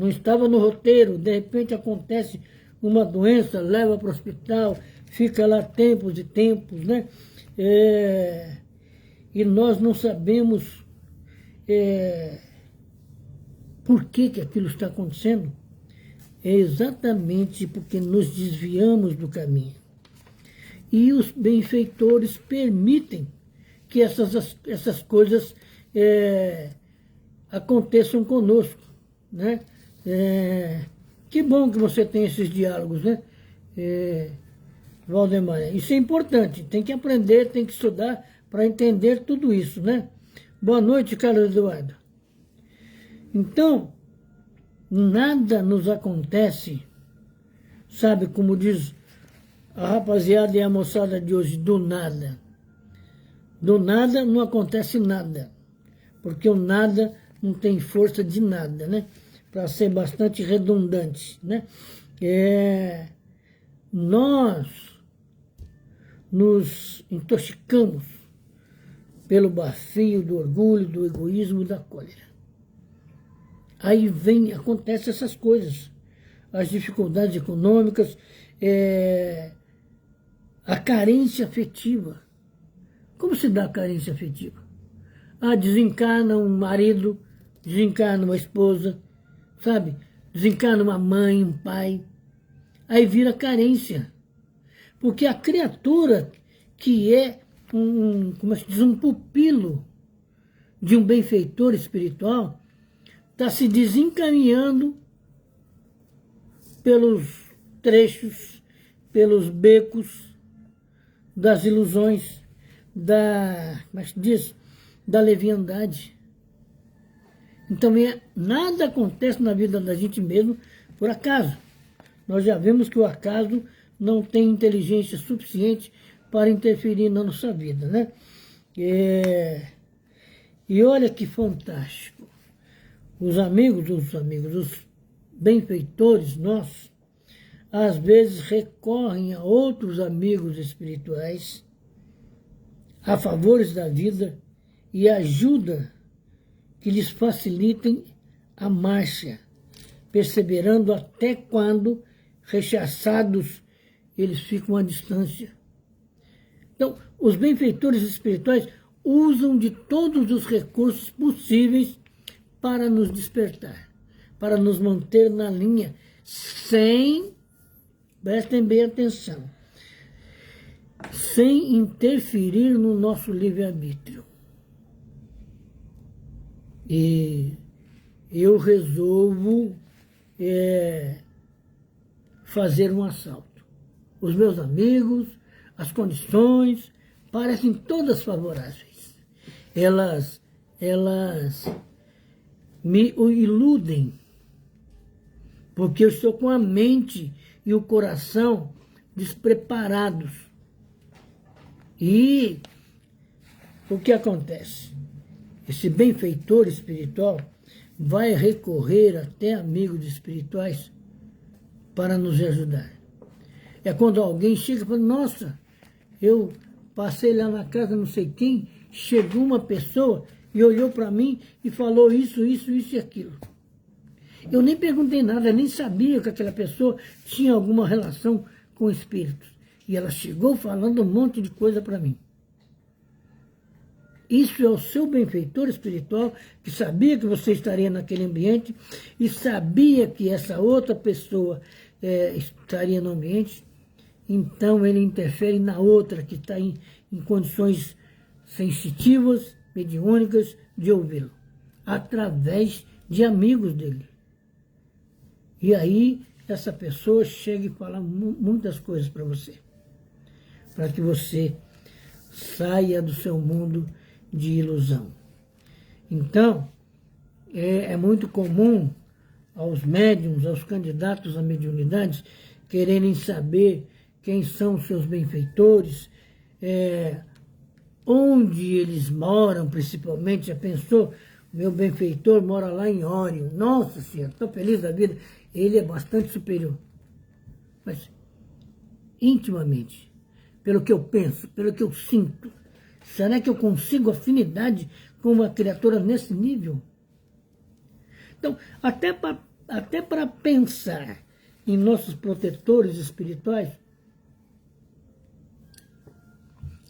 estavam no roteiro, de repente acontece uma doença, leva para o hospital, fica lá tempos e tempos, né? E nós não sabemos por que aquilo está acontecendo. É exatamente porque nos desviamos do caminho. E os benfeitores permitem que essas coisas aconteçam conosco, né? Que bom que você tem esses diálogos, né, Valdemar? Isso é importante, tem que aprender, tem que estudar para entender tudo isso, né? Boa noite, Carlos Eduardo. Então, nada nos acontece, sabe, como diz a rapaziada e a moçada de hoje, do nada. Do nada não acontece nada, porque o nada não tem força de nada, né? Para ser bastante redundante, né? Nós nos intoxicamos pelo bafio do orgulho, do egoísmo e da cólera. Aí acontecem essas coisas, as dificuldades econômicas, a carência afetiva. Como se dá a carência afetiva? Desencarna um marido, desencarna uma esposa, sabe? Desencarna uma mãe, um pai. Aí vira carência. Porque a criatura que é como se diz, um pupilo de um benfeitor espiritual está se desencaminhando pelos trechos, pelos becos das ilusões, como se diz, da leviandade. Então, nada acontece na vida da gente mesmo por acaso. Nós já vimos que o acaso não tem inteligência suficiente para interferir na nossa vida, né? E olha que fantástico. Os benfeitores nossos, às vezes recorrem a outros amigos espirituais a favores da vida e ajuda que lhes facilitem a marcha, perseverando até quando, rechaçados, eles ficam à distância. Então, os benfeitores espirituais usam de todos os recursos possíveis para nos despertar, para nos manter na linha, prestem bem atenção, sem interferir no nosso livre-arbítrio. E eu resolvo fazer um assalto. Os meus amigos, as condições parecem todas favoráveis. Elas me iludem, porque eu estou com a mente e o coração despreparados. E o que acontece? Esse benfeitor espiritual vai recorrer até amigos espirituais para nos ajudar. É quando alguém chega e fala, nossa, eu passei lá na casa não sei quem, chegou uma pessoa e olhou para mim e falou isso, isso, isso e aquilo. Eu nem perguntei nada, nem sabia que aquela pessoa tinha alguma relação com espíritos. E ela chegou falando um monte de coisa para mim. Isso é o seu benfeitor espiritual, que sabia que você estaria naquele ambiente e sabia que essa outra pessoa estaria no ambiente. Então ele interfere na outra que está em condições sensitivas, mediúnicas, de ouvi-lo, através de amigos dele. E aí essa pessoa chega e fala muitas coisas para você, para que você saia do seu mundo de ilusão. Então, é muito comum aos médiums, aos candidatos à mediunidade, quererem saber quem são os seus benfeitores, onde eles moram, principalmente. Já pensou? Meu benfeitor mora lá em Órion. Nossa Senhora, estou feliz da vida. Ele é bastante superior. Mas, intimamente, pelo que eu penso, pelo que eu sinto, será que eu consigo afinidade com uma criatura nesse nível? Então, até para pensar em nossos protetores espirituais,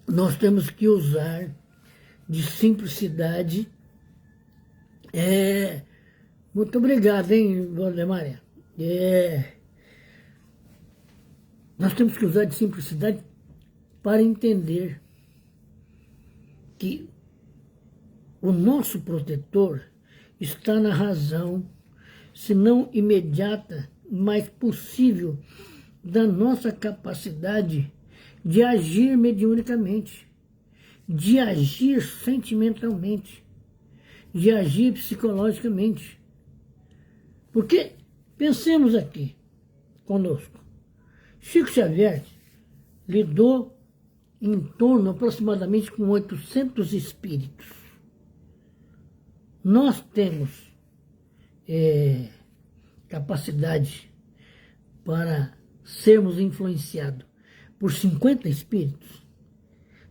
nós temos que usar de simplicidade. Muito obrigado, hein, Valdemaria? Nós temos que usar de simplicidade para entender que o nosso protetor está na razão, se não imediata, mas possível, da nossa capacidade de agir mediunicamente, de agir sentimentalmente, de agir psicologicamente. Porque, pensemos aqui conosco, Chico Xavier lidou em torno aproximadamente com 800 espíritos. Nós temos capacidade para sermos influenciados por 50 espíritos,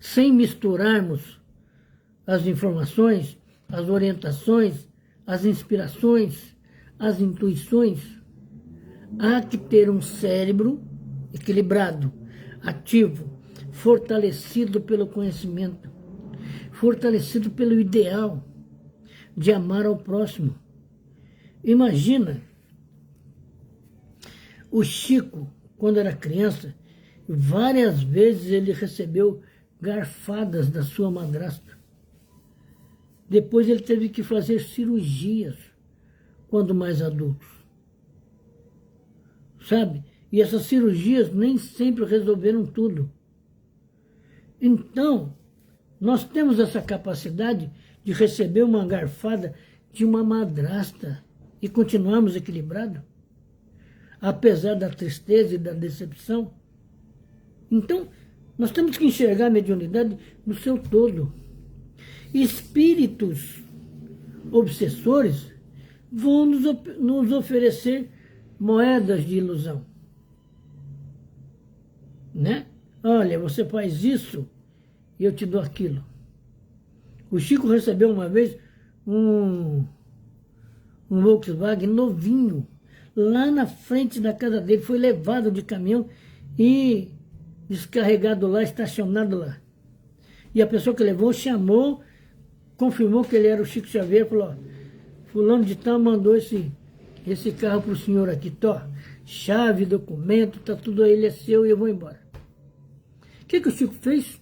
sem misturarmos as informações, as orientações, as inspirações, as intuições. Há que ter um cérebro equilibrado, ativo, fortalecido pelo conhecimento, fortalecido pelo ideal de amar ao próximo. Imagina, o Chico, quando era criança, várias vezes ele recebeu garfadas da sua madrasta. Depois ele teve que fazer cirurgias, quando mais adultos. Sabe? E essas cirurgias nem sempre resolveram tudo. Então, nós temos essa capacidade de receber uma garfada de uma madrasta e continuarmos equilibrados, apesar da tristeza e da decepção. Então, nós temos que enxergar a mediunidade no seu todo. Espíritos obsessores vão nos oferecer moedas de ilusão. Né? Olha, você faz isso e eu te dou aquilo. O Chico recebeu uma vez um Volkswagen novinho, lá na frente da casa dele, foi levado de caminhão e descarregado lá, estacionado lá. E a pessoa que levou chamou, confirmou que ele era o Chico Xavier, falou: ó, fulano de tal mandou esse carro para o senhor aqui, tó, chave, documento, tá tudo aí, ele é seu e eu vou embora. O que o Chico fez?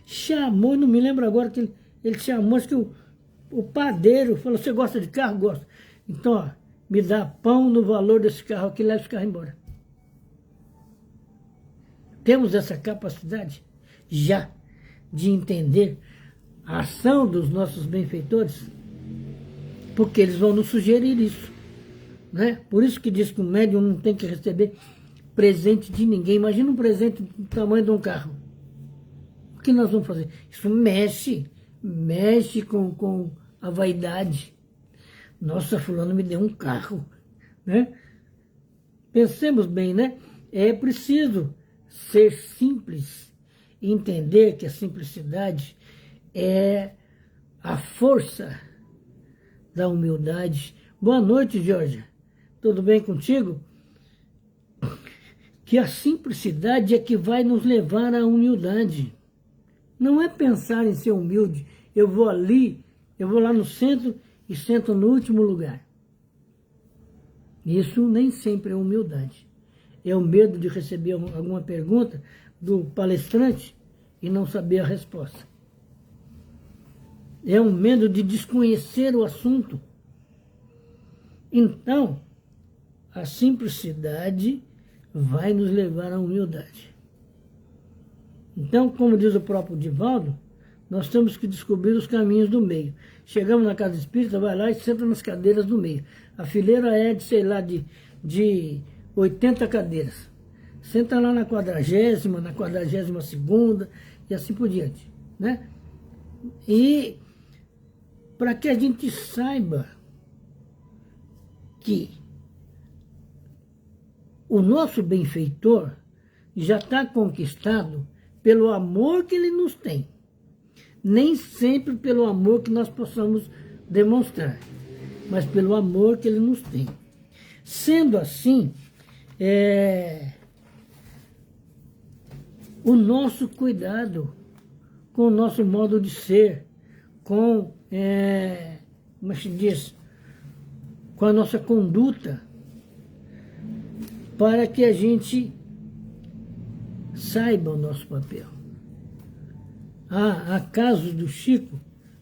Chamou, não me lembro agora, que ele chamou, acho que o padeiro falou: você gosta de carro? Gosto. Então, ó, me dá pão no valor desse carro aqui, leva esse carro embora. Temos essa capacidade já de entender a ação dos nossos benfeitores, porque eles vão nos sugerir isso, né? Por isso que diz que o médium não tem que receber presente de ninguém. Imagina um presente do tamanho de um carro. O que nós vamos fazer? Isso mexe com a vaidade. Nossa, fulano me deu um carro, né? Pensemos bem, né? É preciso ser simples entender que a simplicidade é a força da humildade. Boa noite, Jorge. Tudo bem contigo? Que a simplicidade é que vai nos levar à humildade. Não é pensar em ser humilde. Eu vou lá no centro e sento no último lugar. Isso nem sempre é humildade. É o medo de receber alguma pergunta do palestrante e não saber a resposta. É um medo de desconhecer o assunto. Então, a simplicidade vai nos levar à humildade. Então, como diz o próprio Divaldo, nós temos que descobrir os caminhos do meio. Chegamos na casa espírita, vai lá e senta nas cadeiras do meio. A fileira é de, sei lá, de 80 cadeiras. Senta lá na 40ª, na 42ª e assim por diante, né? E para que a gente saiba que o nosso benfeitor já está conquistado pelo amor que ele nos tem. Nem sempre pelo amor que nós possamos demonstrar, mas pelo amor que ele nos tem. Sendo assim, o nosso cuidado com o nosso modo de ser, com, como se diz, com a nossa conduta, para que a gente saiba o nosso papel. Há casos do Chico,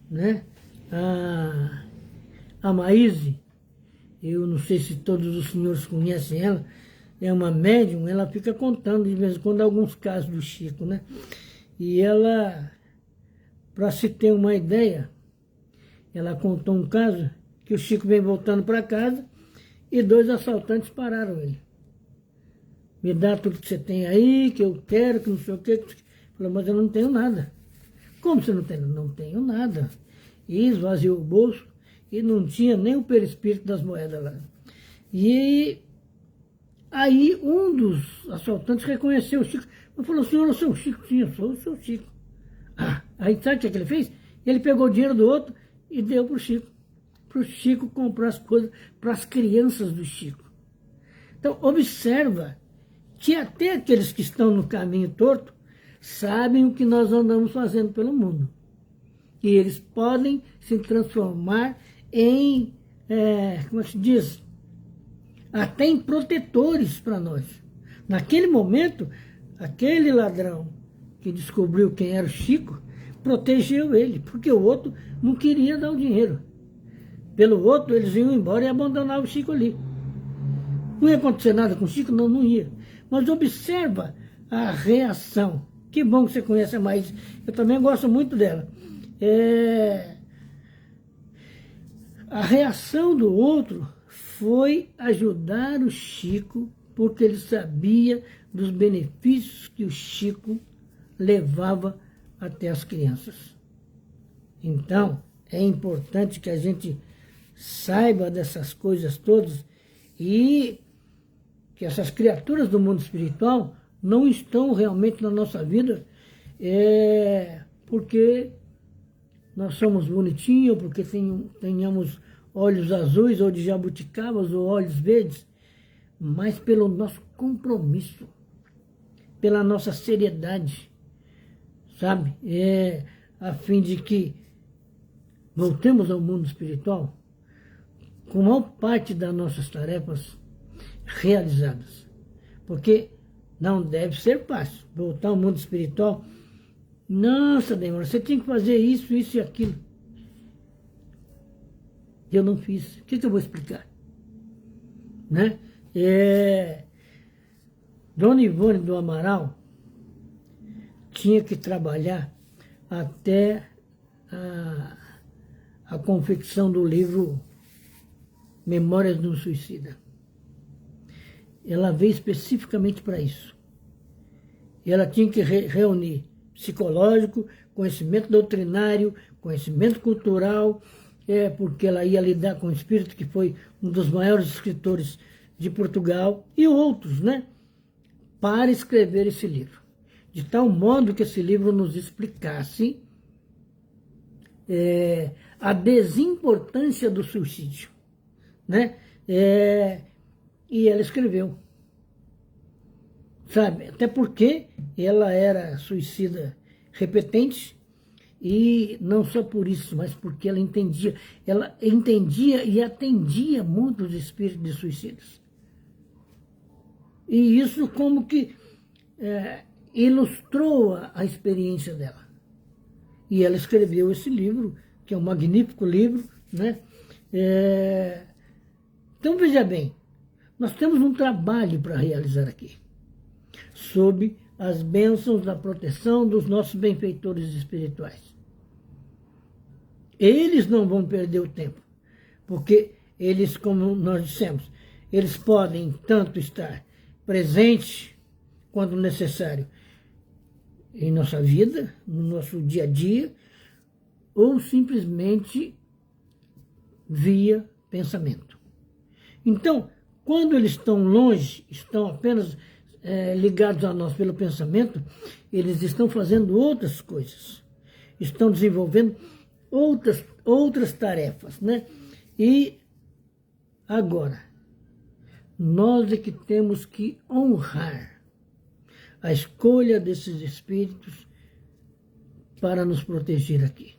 né? A Maíse, eu não sei se todos os senhores conhecem ela, é uma médium, ela fica contando de vez em quando alguns casos do Chico, né? E ela, para se ter uma ideia, ela contou um caso que o Chico vem voltando para casa e 2 assaltantes pararam ele. Me dá tudo que você tem aí, que eu quero, que não sei o quê. Falou, mas eu não tenho nada. Como você não tem? Não tenho nada. E esvaziou o bolso e não tinha nem o perispírito das moedas lá. E aí um dos assaltantes reconheceu o Chico. Ele falou, senhor, eu sou o Chico. Sim, eu sou o seu Chico. Aí sabe o que ele fez? Ele pegou o dinheiro do outro e deu para o Chico. Para o Chico comprar as coisas para as crianças do Chico. Então, observa que até aqueles que estão no caminho torto sabem o que nós andamos fazendo pelo mundo. E eles podem se transformar em, como se diz, até em protetores para nós. Naquele momento, aquele ladrão que descobriu quem era o Chico, protegeu ele, porque o outro não queria dar o dinheiro. Pelo outro, eles iam embora e abandonavam o Chico ali. Não ia acontecer nada com o Chico? Não, não ia. Mas observa a reação. Que bom que você conhece a Maíse. Eu também gosto muito dela. A reação do outro foi ajudar o Chico, porque ele sabia dos benefícios que o Chico levava até as crianças. Então, é importante que a gente saiba dessas coisas todas e que essas criaturas do mundo espiritual não estão realmente na nossa vida porque nós somos bonitinhos, porque tenhamos olhos azuis ou de jabuticabas ou olhos verdes, mas pelo nosso compromisso, pela nossa seriedade, sabe? A fim de que voltemos ao mundo espiritual com a maior parte das nossas tarefas realizadas. Porque não deve ser fácil voltar ao mundo espiritual. Nossa, Demora, você tinha que fazer isso, isso e aquilo. Eu não fiz. O que eu vou explicar? Né? Dona Ivone do Amaral tinha que trabalhar até a confecção do livro Memórias de um Suicida. Ela veio especificamente para isso. E ela tinha que reunir psicológico, conhecimento doutrinário, conhecimento cultural, porque ela ia lidar com o espírito que foi um dos maiores escritores de Portugal, e outros, né? Para escrever esse livro. de tal modo que esse livro nos explicasse a desimportância do suicídio, né? E ela escreveu, sabe? Até porque ela era suicida repetente, e não só por isso, mas porque ela entendia e atendia muitos espíritos de suicidas. E isso como que ilustrou a experiência dela. E ela escreveu esse livro, que é um magnífico livro, né? Então, veja bem, nós temos um trabalho para realizar aqui, sob as bênçãos da proteção dos nossos benfeitores espirituais. Eles não vão perder o tempo, porque eles, como nós dissemos, eles podem tanto estar presentes quando necessário em nossa vida, no nosso dia a dia, ou simplesmente via pensamento. Então, quando eles estão longe, estão apenas ligados a nós pelo pensamento, eles estão fazendo outras coisas, estão desenvolvendo outras tarefas, né? E agora, nós é que temos que honrar a escolha desses espíritos para nos proteger aqui.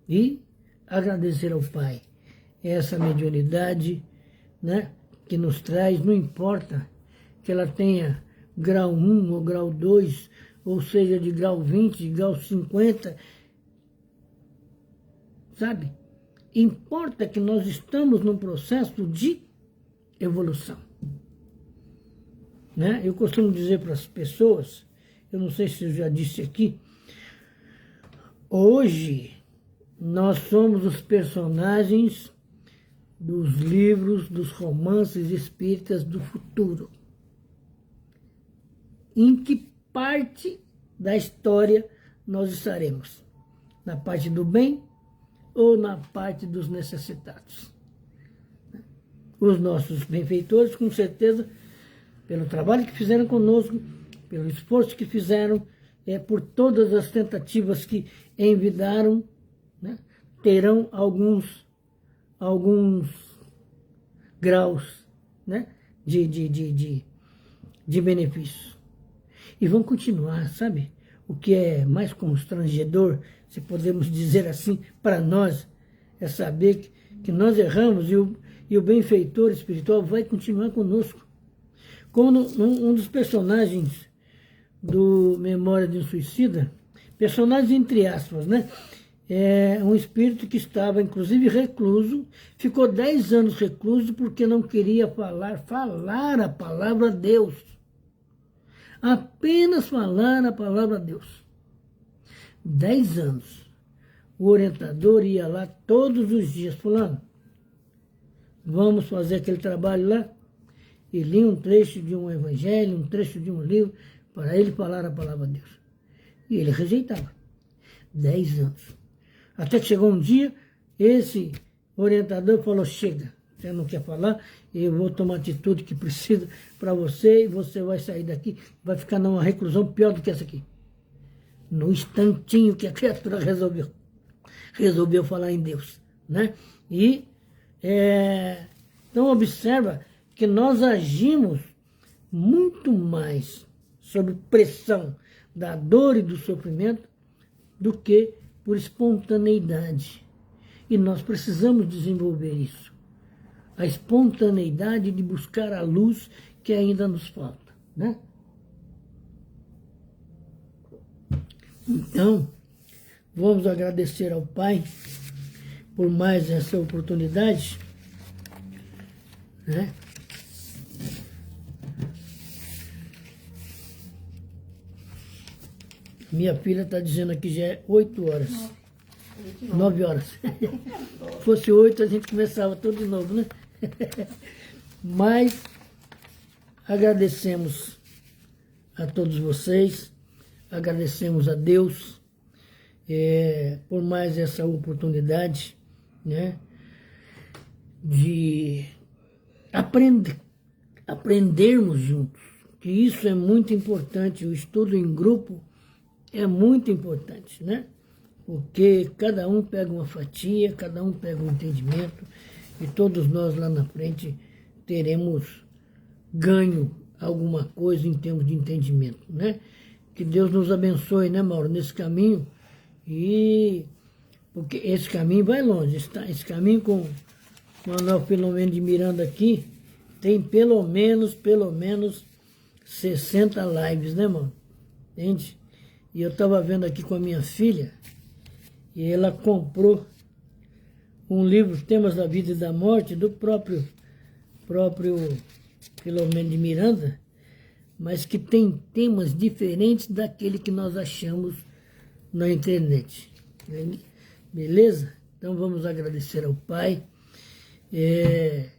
E agradecer ao Pai essa mediunidade, né, que nos traz, não importa que ela tenha grau 1 ou grau 2, ou seja, de grau 20, de grau 50, sabe? Importa que nós estamos num processo de evolução, né? Eu costumo dizer para as pessoas, eu não sei se eu já disse aqui, hoje nós somos os personagens dos livros, dos romances espíritas do futuro. Em que parte da história nós estaremos? Na parte do bem ou na parte dos necessitados? Os nossos benfeitores, com certeza, pelo trabalho que fizeram conosco, pelo esforço que fizeram, por todas as tentativas que envidaram, né, terão alguns graus, né, de benefício. E vão continuar, sabe? O que é mais constrangedor, se podemos dizer assim, para nós, é saber que nós erramos e o benfeitor espiritual vai continuar conosco. Como um dos personagens do Memória de um Suicida, personagens entre aspas, né? É um espírito que estava, inclusive, recluso, ficou 10 anos recluso porque não queria falar a palavra a Deus. Apenas falar a palavra a Deus. 10 anos. O orientador ia lá todos os dias, fulano, vamos fazer aquele trabalho lá, e lia um trecho de um evangelho, um trecho de um livro, para ele falar a palavra a Deus. E ele rejeitava. 10 anos. Até que chegou um dia, esse orientador falou, chega, você não quer falar, eu vou tomar a atitude que precisa para você, e você vai sair daqui, vai ficar numa reclusão pior do que essa aqui. No instantinho que a criatura resolveu falar em Deus, né? E, então observa que nós agimos muito mais sob pressão da dor e do sofrimento do que por espontaneidade. E nós precisamos desenvolver isso. A espontaneidade de buscar a luz que ainda nos falta, né? Então, vamos agradecer ao Pai por mais essa oportunidade, né? Minha filha está dizendo aqui já é 8 horas. 9 horas. Se fosse 8, a gente começava tudo de novo, né? Mas agradecemos a todos vocês, agradecemos a Deus por mais essa oportunidade, né, de aprendermos juntos, que isso é muito importante, o estudo em grupo é muito importante, né? Porque cada um pega uma fatia, cada um pega um entendimento, e todos nós lá na frente teremos ganho alguma coisa em termos de entendimento, né? Que Deus nos abençoe, né, Mauro, nesse caminho, e porque esse caminho vai longe, esse caminho com o Manuel Filomeno de Miranda aqui, tem pelo menos 60 lives, né, mano? Entende? E eu estava vendo aqui com a minha filha, e ela comprou um livro, Temas da Vida e da Morte, do próprio Filomeno de Miranda, mas que tem temas diferentes daquele que nós achamos na internet. Beleza? Então vamos agradecer ao Pai e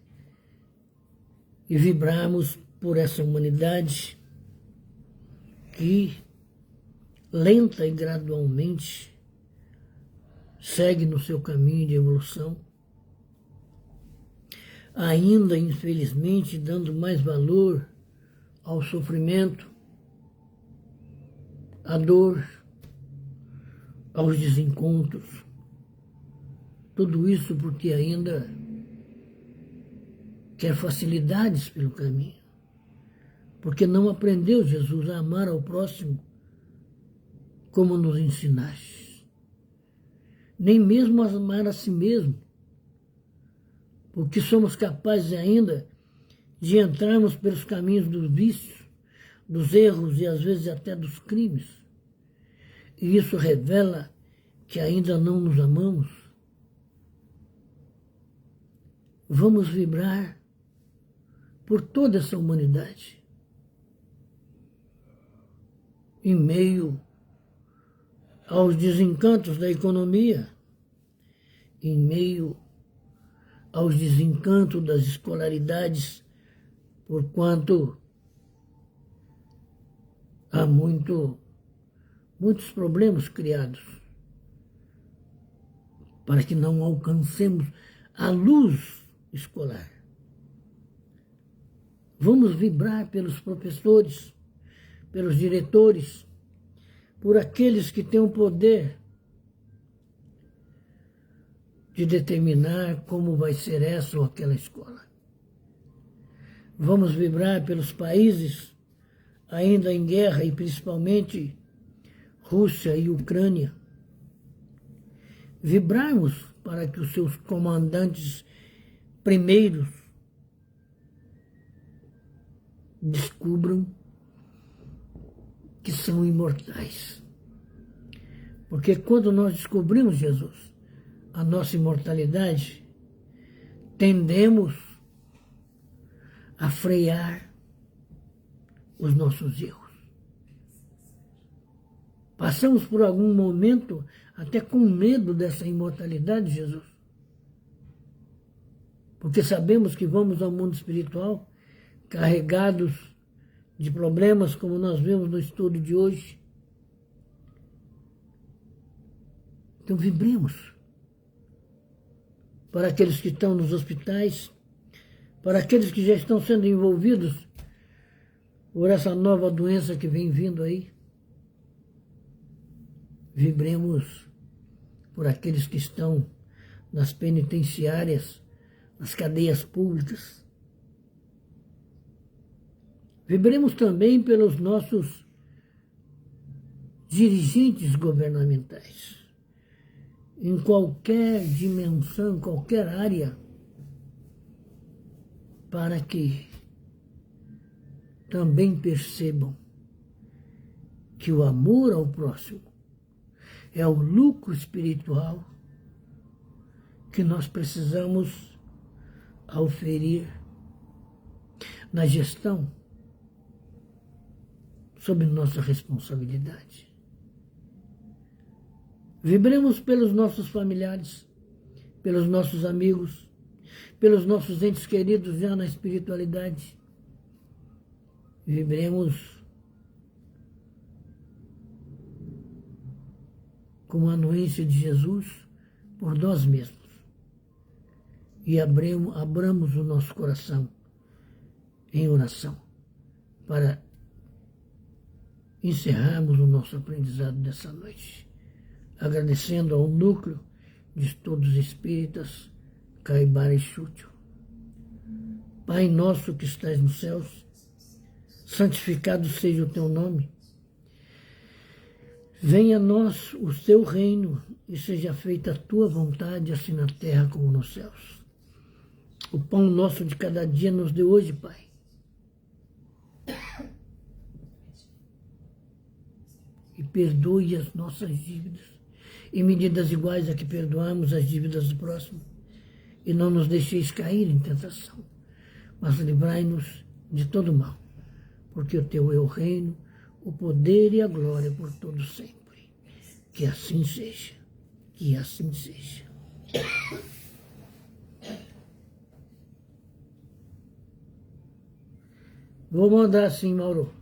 vibrarmos por essa humanidade que, lenta e gradualmente, segue no seu caminho de evolução, ainda, infelizmente, dando mais valor ao sofrimento, à dor, aos desencontros. Tudo isso porque ainda quer facilidades pelo caminho, porque não aprendeu, Jesus, a amar ao próximo como nos ensinaste, nem mesmo a amar a si mesmo, porque somos capazes ainda de entrarmos pelos caminhos dos vícios, dos erros e às vezes até dos crimes. E isso revela que ainda não nos amamos. Vamos vibrar por toda essa humanidade, em meio aos desencantos da economia, em meio aos desencantos das escolaridades, porquanto há muitos problemas criados para que não alcancemos a luz escolar. Vamos vibrar pelos professores, pelos diretores, por aqueles que têm o poder de determinar como vai ser essa ou aquela escola. Vamos vibrar pelos países ainda em guerra, e principalmente Rússia e Ucrânia. Vibrarmos para que os seus comandantes primeiros descubram que são imortais. Porque quando nós descobrimos, Jesus, a nossa imortalidade, tendemos a frear os nossos erros. Passamos por algum momento até com medo dessa imortalidade, Jesus. Porque sabemos que vamos ao mundo espiritual carregados de problemas, como nós vemos no estudo de hoje. Então vibremos para aqueles que estão nos hospitais, para aqueles que já estão sendo envolvidos por essa nova doença que vem vindo aí. Vibremos por aqueles que estão nas penitenciárias, nas cadeias públicas. Vibremos também pelos nossos dirigentes governamentais, em qualquer dimensão, qualquer área, para que também percebam que o amor ao próximo é o lucro espiritual que nós precisamos auferir na gestão sob nossa responsabilidade. Vibremos pelos nossos familiares, pelos nossos amigos, pelos nossos entes queridos já na espiritualidade. Vibremos com a anuência de Jesus por nós mesmos e abramos o nosso coração em oração para encerrarmos o nosso aprendizado dessa noite, agradecendo ao núcleo de todos os espíritas, Caibara e Chútil. Pai nosso que estás nos céus, santificado seja o teu nome. Venha a nós o teu reino e seja feita a tua vontade, assim na terra como nos céus. O pão nosso de cada dia nos dê hoje, Pai. E perdoe as nossas dívidas, em medidas iguais a que perdoamos as dívidas do próximo. E não nos deixeis cair em tentação, mas livrai-nos de todo mal, porque o teu é o reino, o poder e a glória por todo sempre. Que assim seja, que assim seja. Vou mandar assim, Mauro.